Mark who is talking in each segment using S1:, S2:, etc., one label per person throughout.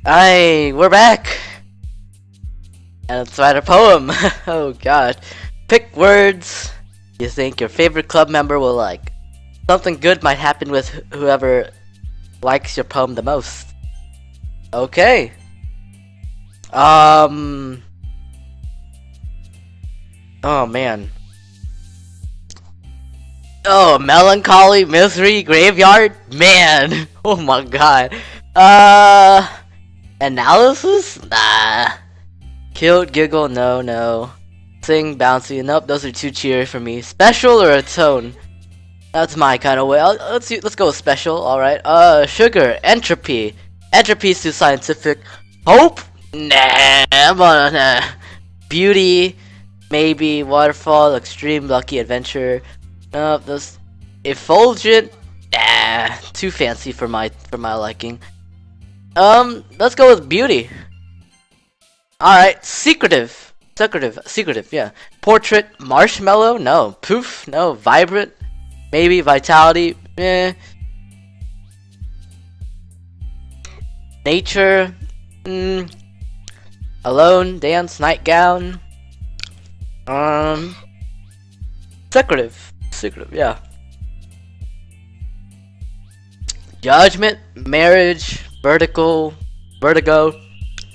S1: We're back! And let's write a poem. Oh god. Pick words you think your favorite club member will like. Something good might happen with whoever likes your poem the most. Okay. Oh man. Oh, melancholy, misery, graveyard? Man. Oh my god. Analysis? Nah. Cute, giggle, no. Sing, bouncy, nope, those are too cheery for me. Special or a tone? That's my kind of way. Let's go with special, alright. Sugar, entropy. Entropy's too scientific. Hope? Nah, nah. Beauty, maybe. Waterfall, extreme, lucky, adventure. Nope, those... Effulgent? Nah, too fancy for my liking. Let's go with beauty. Alright, secretive, yeah. Portrait, marshmallow, no. Poof, no. Vibrant, maybe. Vitality, eh. Nature, alone, dance, nightgown. Secretive, yeah. Judgment, marriage, vertigo,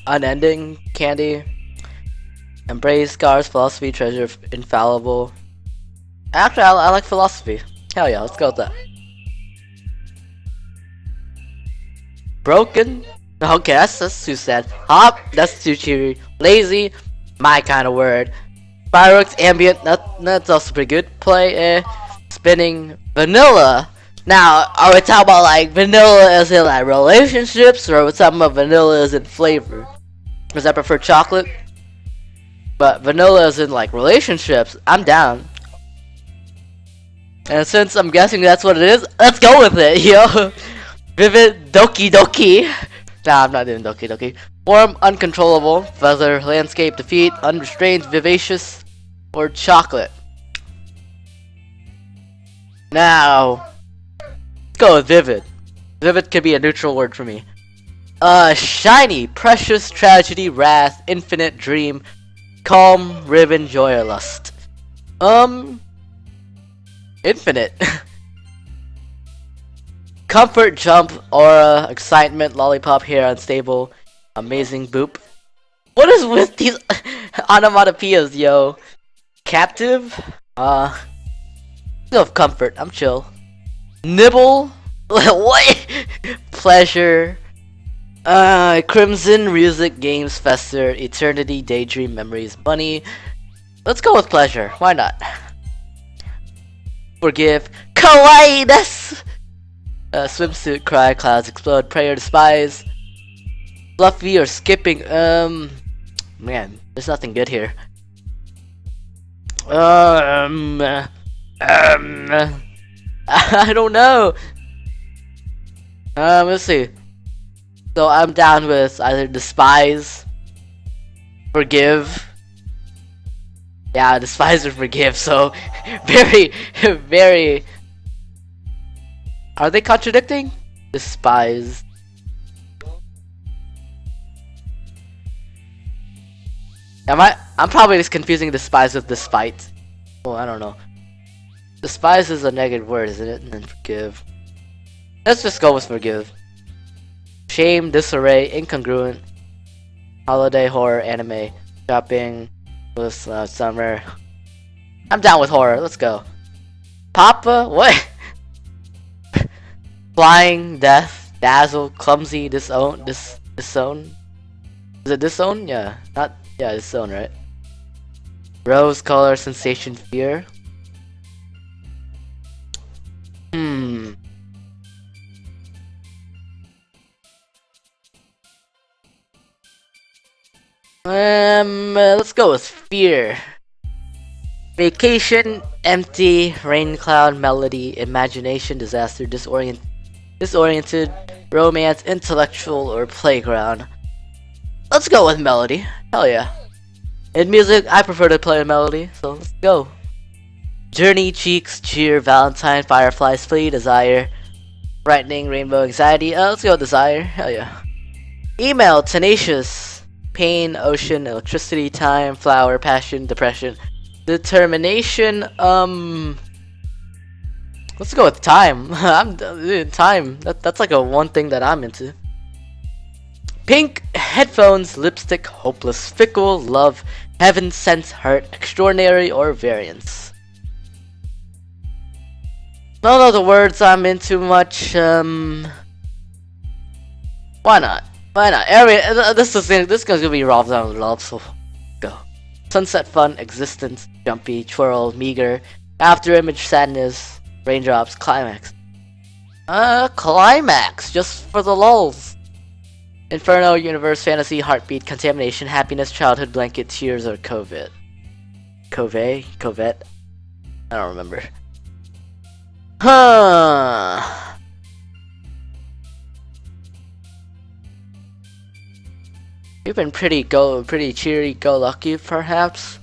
S1: unending, candy, embrace, scars, philosophy, treasure, infallible. Actually, I like philosophy. Hell yeah, let's go with that. Broken? Okay, that's too sad. Hop? That's too cheery. Lazy? My kind of word. Fireworks, ambient, that's also pretty good. Play, eh. Spinning, vanilla. Now, are we talking about like vanilla as in like relationships, or are we talking about vanilla as in flavor? Because I prefer chocolate, but vanilla as in like relationships, I'm down. And since I'm guessing that's what it is, let's go with it, yo. Vivid, Doki. Nah, I'm not doing Doki. Warm, uncontrollable, feather, landscape, defeat, unrestrained, vivacious, or chocolate. Now, let's go with vivid. Vivid could be a neutral word for me. Shiny, precious, tragedy, wrath, infinite, dream, calm, ribbon, joy, or lust. Infinite. Comfort, jump, aura, excitement, lollipop, hair, unstable, amazing, boop. What is with these onomatopoeias, yo? Captive? Go with comfort, I'm chill. Nibble? What? Pleasure. Crimson, music, games, fester, eternity, daydream, memories, money. Let's go with pleasure. Why not? Forgive. Kawaii desu! Swimsuit, cry, clouds explode, pray or despise. Fluffy or skipping. Man, there's nothing good here. I don't know. Let's see. So I'm down with either despise, forgive. Yeah, despise or forgive. So very. Are they contradicting? Despise. I'm probably just confusing despise with despite. Well, I don't know. Despise is a negative word, isn't it? And then forgive. Let's just go with forgive. Shame, disarray, incongruent. Holiday, horror, anime, shopping, with summer. I'm down with horror. Let's go. Papa, what? Flying, death, dazzle, clumsy, disown. Is it disown? Yeah, disown, right? Rose color, sensation, fear. Let's go with fear. Vacation, empty, rain cloud, melody, imagination, disaster, disoriented, romance, intellectual, or playground. Let's go with melody. Hell yeah. In music, I prefer to play a melody, so let's go. Journey, cheeks, cheer, Valentine, fireflies, flee, desire, brightening, rainbow, anxiety. Let's go with desire. Hell yeah. Email, tenacious. Pain, ocean, electricity, time, flower, passion, depression, determination. Let's go with time. Time. That's like a one thing that I'm into. Pink, headphones, lipstick, hopeless, fickle, love, heaven sent, hurt, extraordinary, or variance. None of the words I'm into much. Why not? Why not? This is gonna be revolved around love, so go. Sunset fun, existence, jumpy, twirl, meager, after image, sadness, raindrops, climax. Climax, just for the lulz. Inferno, universe, fantasy, heartbeat, contamination, happiness, childhood, blanket, tears, or Covet. Covet? I don't remember. Huh. You've been pretty cheery, go lucky, perhaps.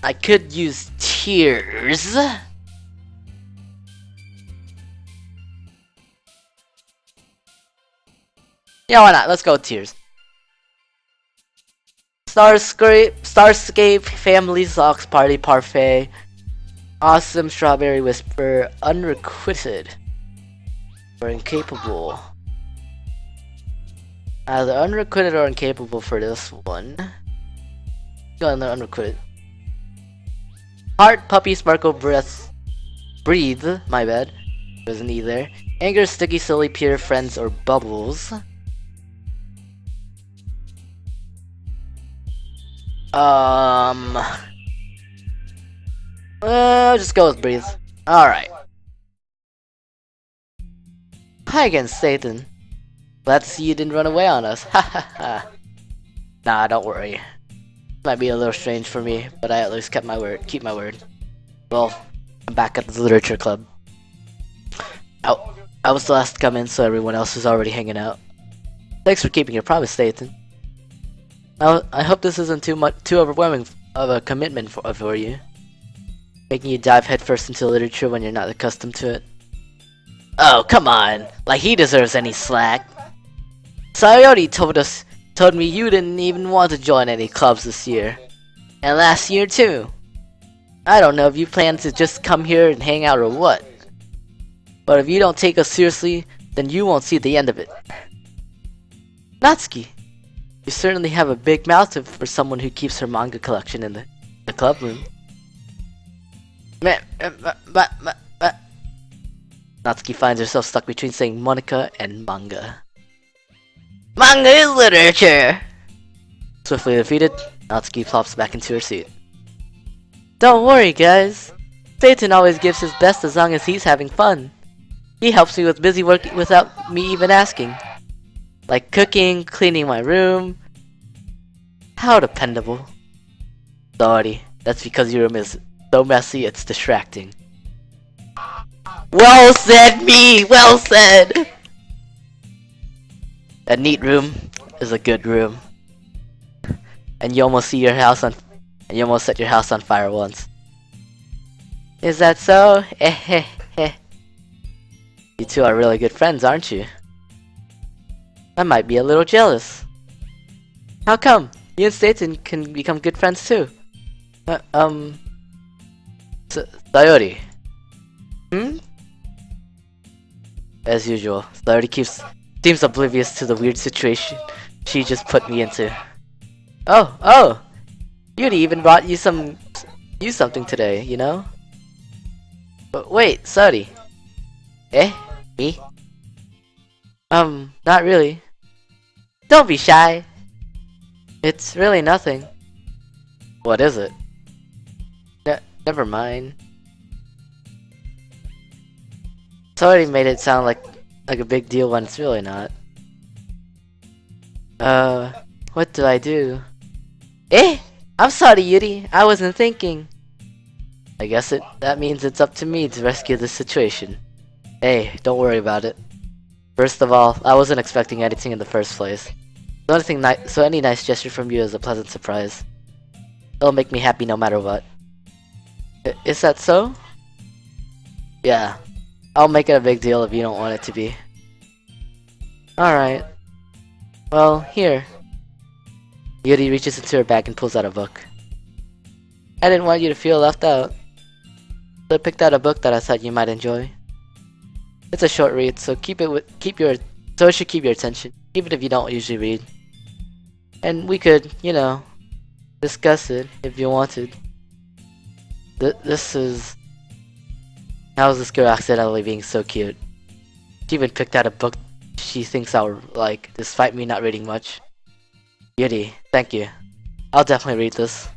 S1: I could use tears. Yeah, why not? Let's go with tears. Starscape, family socks, party parfait, awesome strawberry whisper, unrequited, or incapable. Either unrequited or incapable for this one. Go on the unrequited. Heart, puppy, sparkle, breathe. My bad. There's an E there. Anger, sticky, silly, peer, friends, or bubbles. I'll just go with breathe. Alright. Hi again, Satan. Glad to see you didn't run away on us. Ha ha ha. Nah, don't worry. Might be a little strange for me, but I at least kept my word. Keep my word. Well, I'm back at the literature club. I was the last to come in, so everyone else is already hanging out. Thanks for keeping your promise, Satan. I hope this isn't too overwhelming of a commitment for you. Making you dive headfirst into literature when you're not accustomed to it. Oh, come on! Like he deserves any slack. Sayori told me you didn't even want to join any clubs this year. And last year too. I don't know if you plan to just come here and hang out or what. But if you don't take us seriously, then you won't see the end of it. Natsuki, you certainly have a big mouth for someone who keeps her manga collection in the club room. Natsuki finds herself stuck between saying Monica and manga. Manga is literature! Swiftly defeated, Natsuki plops back into her seat. Don't worry, guys. Satan always gives his best as long as he's having fun. He helps me with busy work without me even asking. Like cooking, cleaning my room. How dependable. Sorry, that's because your room is so messy it's distracting. Well said, me! Well said! A neat room is a good room. And you almost set your house on fire once. Is that so? You two are really good friends, aren't you? I might be a little jealous. How come? You and Satan can become good friends too. Sayori. As usual, Sayori seems oblivious to the weird situation she just put me into. Oh! Yuri even brought you something today, you know? But wait, Sayori. Me? Not really. Don't be shy. It's really nothing. What is it? Never mind. Sorry made it sound like a big deal when it's really not. What do I do? I'm sorry, Yuri. I wasn't thinking. I guess that means it's up to me to rescue this situation. Hey, don't worry about it. First of all, I wasn't expecting anything in the first place. So any nice gesture from you is a pleasant surprise. It'll make me happy no matter what. Is that so? Yeah. I'll make it a big deal if you don't want it to be. Alright. Well, here. Yuri reaches into her bag and pulls out a book. I didn't want you to feel left out, so I picked out a book that I thought you might enjoy. It's a short read, so it should keep your attention, even if you don't usually read. And we could, discuss it if you wanted. This is... How is this girl accidentally being so cute? She even picked out a book she thinks I'll like, despite me not reading much. Yuri, thank you. I'll definitely read this.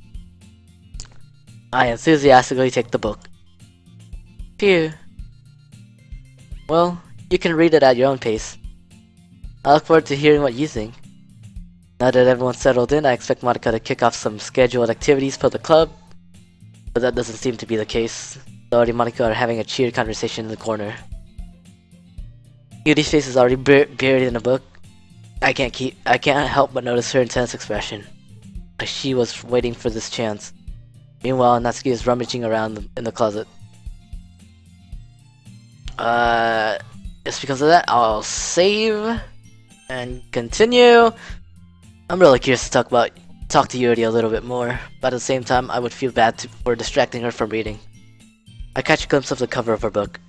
S1: I enthusiastically take the book. Phew. Well, you can read it at your own pace. I look forward to hearing what you think. Now that everyone's settled in, I expect Monica to kick off some scheduled activities for the club. But that doesn't seem to be the case. Lord and Monica are having a cheered conversation in the corner. Yuri's face is already buried in a book. I can't help but notice her intense expression. Like she was waiting for this chance. Meanwhile, Natsuki is rummaging around in the closet. Just because of that, I'll save and continue. I'm really curious to talk to Yuri a little bit more, but at the same time, I would feel bad for distracting her from reading. I catch a glimpse of the cover of her book.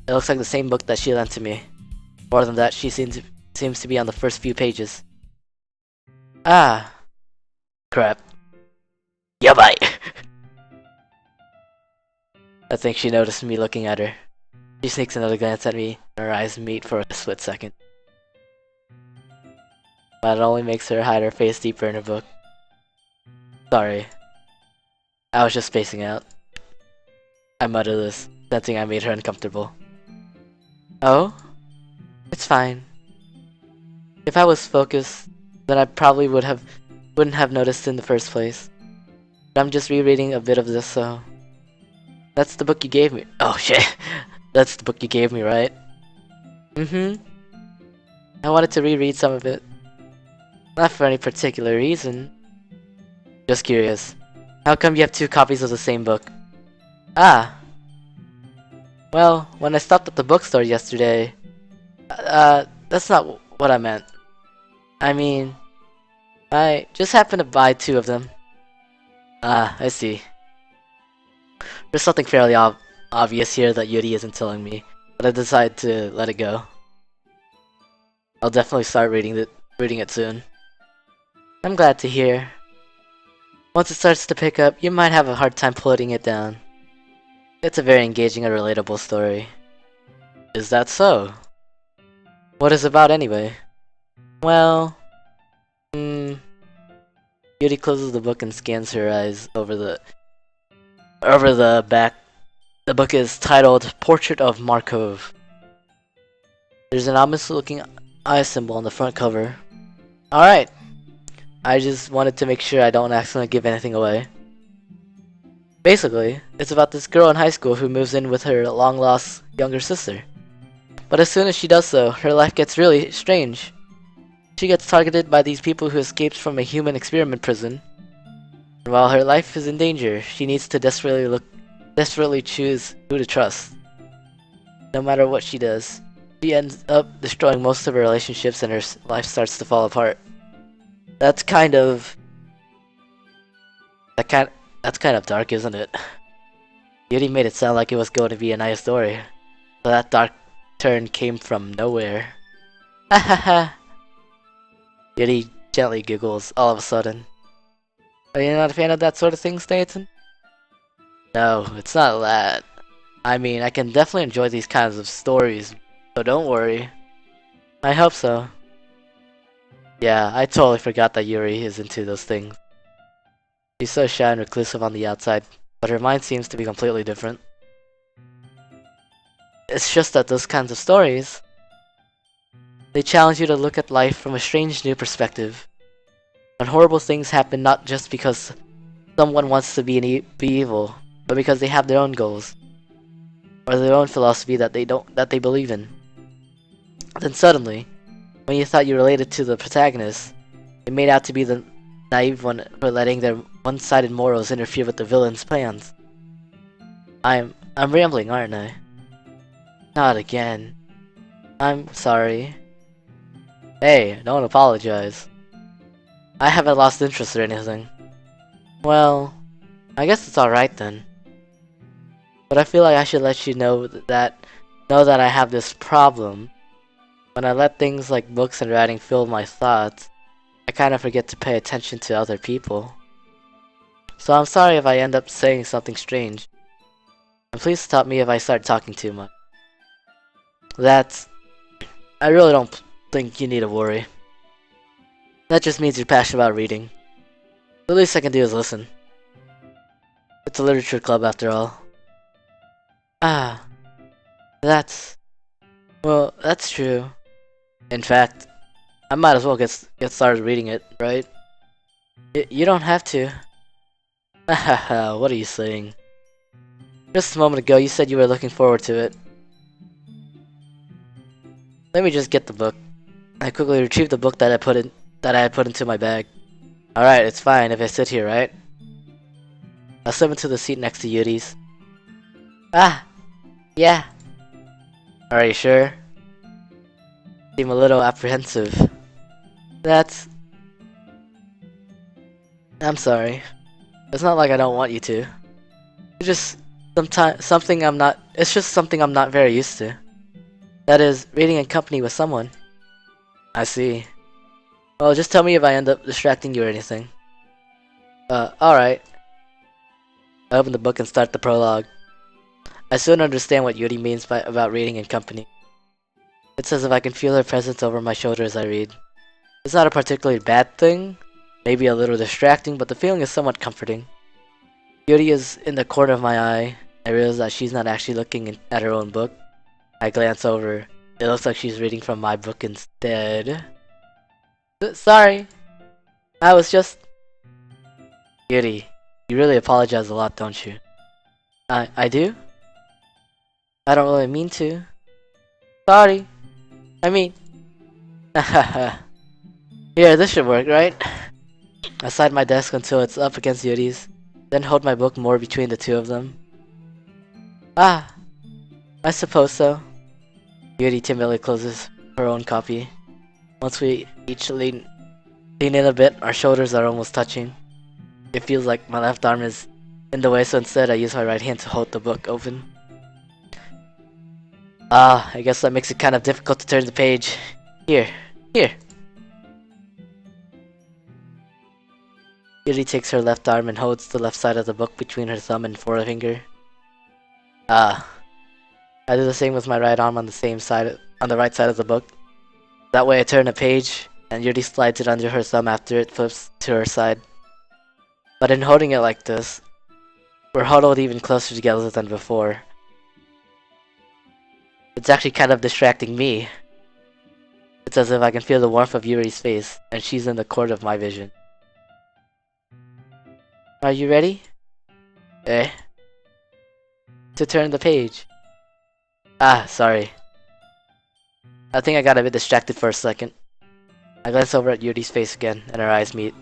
S1: It looks like the same book that she lent to me. More than that, she seems to be on the first few pages. Ah, crap. Yeah, bye. I think she noticed me looking at her. She sneaks another glance at me, and her eyes meet for a split second. But it only makes her hide her face deeper in her book. Sorry. I was just spacing out. I mutter this, sensing I made her uncomfortable. Oh? It's fine. If I was focused, then I probably wouldn't have noticed in the first place. But I'm just rereading a bit of this, so... That's the book you gave me. Oh shit. That's the book you gave me, right? Mm-hmm. I wanted to reread some of it. Not for any particular reason. Just curious. How come you have 2 copies of the same book? Ah. Well, when I stopped at the bookstore yesterday... that's not what I meant. I mean... I just happened to buy 2 of them. Ah, I see. There's something fairly obvious here that Yuri isn't telling me, but I decided to let it go. I'll definitely start reading it soon. I'm glad to hear. Once it starts to pick up, you might have a hard time putting it down. It's a very engaging and relatable story. Is that so? What is it about anyway? Well... Yuri closes the book and scans her eyes over the back. The book is titled Portrait of Markov. There's an ominous looking eye symbol on the front cover. Alright. I just wanted to make sure I don't accidentally give anything away. Basically, it's about this girl in high school who moves in with her long-lost younger sister. But as soon as she does so, her life gets really strange. She gets targeted by these people who escaped from a human experiment prison. And while her life is in danger, she needs to desperately choose who to trust. No matter what she does, she ends up destroying most of her relationships and her life starts to fall apart. That's kind of dark, isn't it? Yuri made it sound like it was going to be a nice story. So that dark turn came from nowhere. Ha ha ha. Yuri gently giggles all of a sudden. Are you not a fan of that sort of thing, Staten? No, it's not that. I mean, I can definitely enjoy these kinds of stories, so don't worry. I hope so. Yeah, I totally forgot that Yuri is into those things. She's so shy and reclusive on the outside, but her mind seems to be completely different. It's just that those kinds of stories, they challenge you to look at life from a strange new perspective. When horrible things happen not just because someone wants to be evil, but because they have their own goals, or their own philosophy that they believe in. Then suddenly, when you thought you related to the protagonist, they made out to be the naive one for letting their one-sided morals interfere with the villain's plans. I'm rambling, aren't I? Not again. I'm sorry. Hey, don't apologize. I haven't lost interest or anything. Well, I guess it's alright then. But I feel like I should let you know that I have this problem. When I let things like books and writing fill my thoughts, I kind of forget to pay attention to other people. So I'm sorry if I end up saying something strange. And please stop me if I start talking too much. I really don't think you need to worry. That just means you're passionate about reading. The least I can do is listen. It's a literature club after all. Ah, well, that's true. In fact, I might as well get started reading it, right? You don't have to. Hahaha, what are you saying? Just a moment ago, you said you were looking forward to it. Let me just get the book. I quickly retrieved the book that I had put into my bag. Alright, it's fine if I sit here, right? I'll slip into the seat next to Yuri's. Ah! Yeah! Are you sure? Seem a little apprehensive. I'm sorry. It's not like I don't want you to. It's just something I'm not very used to. That is, reading in company with someone. I see. Well, just tell me if I end up distracting you or anything. Alright. I open the book and start the prologue. I soon understand what Yuri means about reading in company. It's as if I can feel her presence over my shoulder as I read. It's not a particularly bad thing, maybe a little distracting, but the feeling is somewhat comforting. Yuri is in the corner of my eye. I realize that she's not actually looking at her own book. I glance over. It looks like she's reading from my book instead. Sorry. I was just... Yuri, you really apologize a lot, don't you? I do? I don't really mean to. Sorry. I mean... Here, this should work, right? I slide my desk until it's up against Yuri's, then hold my book more between the two of them. Ah, I suppose so. Yuri timidly closes her own copy. Once we each lean in a bit, our shoulders are almost touching. It feels like my left arm is in the way, so instead I use my right hand to hold the book open. Ah, I guess that makes it kind of difficult to turn the page. Here. Yuri takes her left arm and holds the left side of the book between her thumb and forefinger. Ah. I do the same with my right arm on the right side of the book. That way I turn a page, and Yuri slides it under her thumb after it flips to her side. But in holding it like this, we're huddled even closer together than before. It's actually kind of distracting me. It's as if I can feel the warmth of Yuri's face, and she's in the corner of my vision. Are you ready? To turn the page. Ah, sorry. I think I got a bit distracted for a second. I glance over at Yuri's face again, and our eyes meet.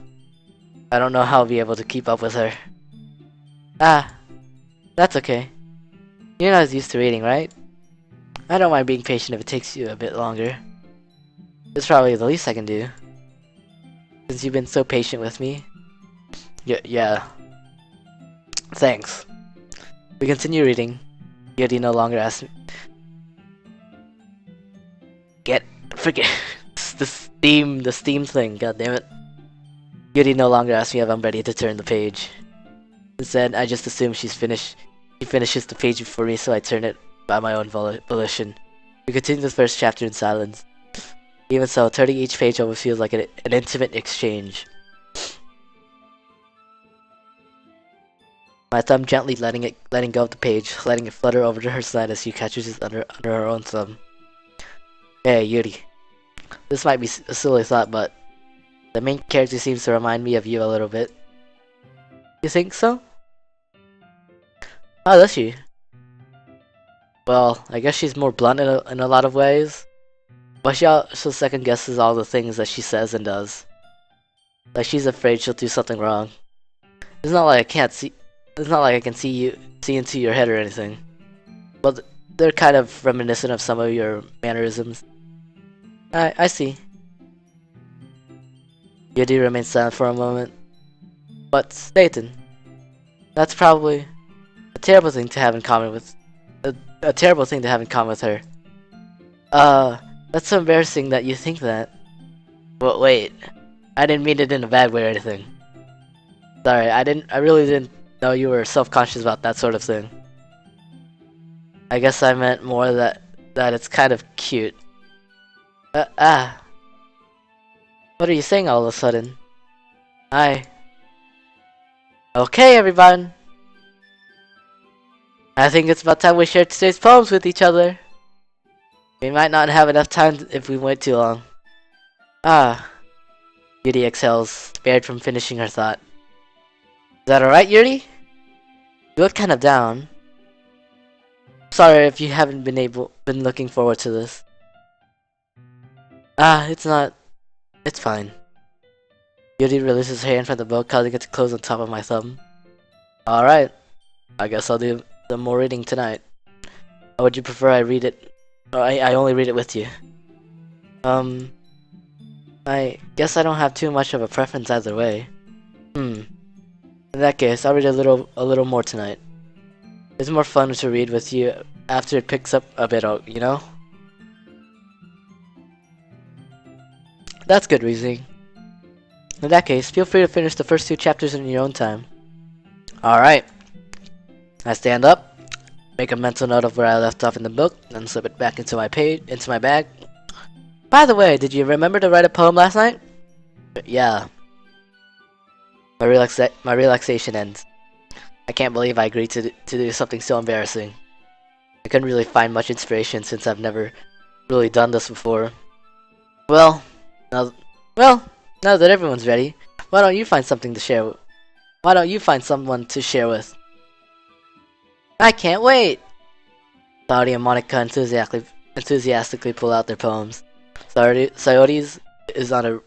S1: I don't know how I'll be able to keep up with her. Ah, that's okay. You're not as used to reading, right? I don't mind being patient if it takes you a bit longer. It's probably the least I can do. Since you've been so patient with me. Yeah. Thanks. We continue reading. Yuri no longer asks me. Forget the Steam thing, god damn it. Yuri no longer asks me if I'm ready to turn the page. Instead, I just assume she finishes the page before me, so I turn it by my own volition. We continue the first chapter in silence. Even so, turning each page over feels like an intimate exchange. My thumb gently letting go of the page, letting it flutter over to her side as she catches it under her own thumb. Hey, Yuri. This might be a silly thought, but the main character seems to remind me of you a little bit. You think so? How does she? Well, I guess she's more blunt in a lot of ways. But she also second guesses all the things that she says and does. Like she's afraid she'll do something wrong. It's not like I can see into your head or anything. But they're kind of reminiscent of some of your mannerisms. I see. Yuri remained silent for a moment. But, Nathan, that's probably a terrible thing to have in common with... A terrible thing to have in common with her. That's so embarrassing that you think that. But wait, I didn't mean it in a bad way or anything. Sorry, I really didn't know you were self-conscious about that sort of thing. I guess I meant more that it's kind of cute. What are you saying all of a sudden? Okay, everyone. I think it's about time we shared today's poems with each other. We might not have enough time if we wait too long. Yuri exhales, spared from finishing her thought. Is that alright, Yuri? You look kind of down. Sorry if you haven't been looking forward to this. It's fine. Yuri releases her hand from the book, causing it to close on top of my thumb. Alright. I guess I'll do some more reading tonight. Or would you prefer I read it? Or I only read it with you? I guess I don't have too much of a preference either way. In that case, I'll read a little more tonight. It's more fun to read with you after it picks up a bit, you know? That's good reasoning. In that case, feel free to finish the first 2 chapters in your own time. Alright. I stand up, make a mental note of where I left off in the book, then slip it back into my bag. By the way, did you remember to write a poem last night? Yeah. My relaxation ends. I can't believe I agreed to do something so embarrassing. I couldn't really find much inspiration since I've never really done this before. Well, now that everyone's ready, why don't you find something to share? Why don't you find someone to share with? I can't wait! Saori and Monica enthusiastically pull out their poems. Saori's is on a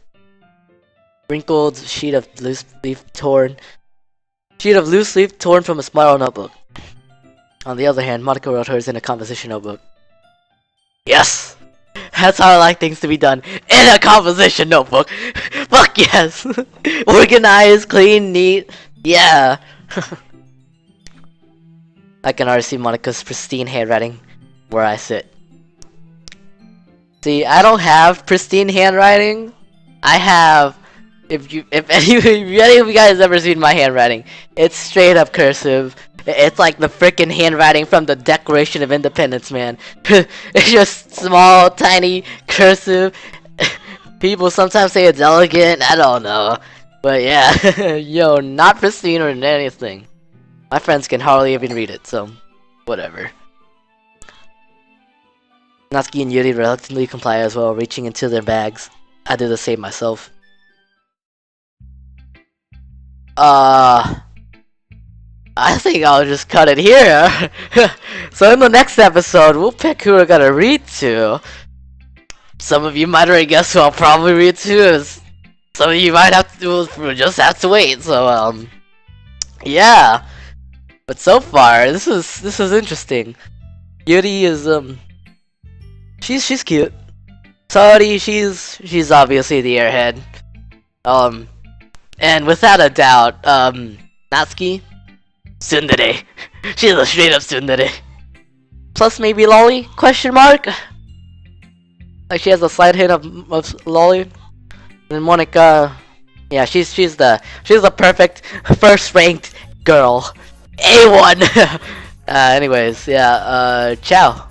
S1: wrinkled sheet of loose leaf torn from a spiral notebook. On the other hand, Monica wrote hers in a composition notebook. Yes! That's how I like things to be done, in a composition notebook! Fuck yes! Organized, clean, neat, yeah! I can already see Monica's pristine handwriting where I sit. See, I don't have pristine handwriting. I have... If any of you guys ever seen my handwriting, it's straight up cursive. It's like the frickin' handwriting from the Declaration of Independence, man. It's just small, tiny, cursive. People sometimes say it's elegant, I don't know. But yeah, yo, not pristine or anything. My friends can hardly even read it, so whatever. Natsuki and Yuri reluctantly comply as well, reaching into their bags. I do the same myself. I think I'll just cut it here. So in the next episode, we'll pick who we're gonna read to. Some of you might already guess who I'll probably read to. Some of you might have to just have to wait. So yeah. But so far, this is interesting. Yuri is she's cute. Saori, she's obviously the airhead. And without a doubt, Natsuki, tsundere. She's a straight up tsundere. Plus maybe lolly? Question mark. Like she has a slight hint of lolly. And Monica, yeah, she's the perfect first ranked girl. A1. Anyways, yeah. Ciao.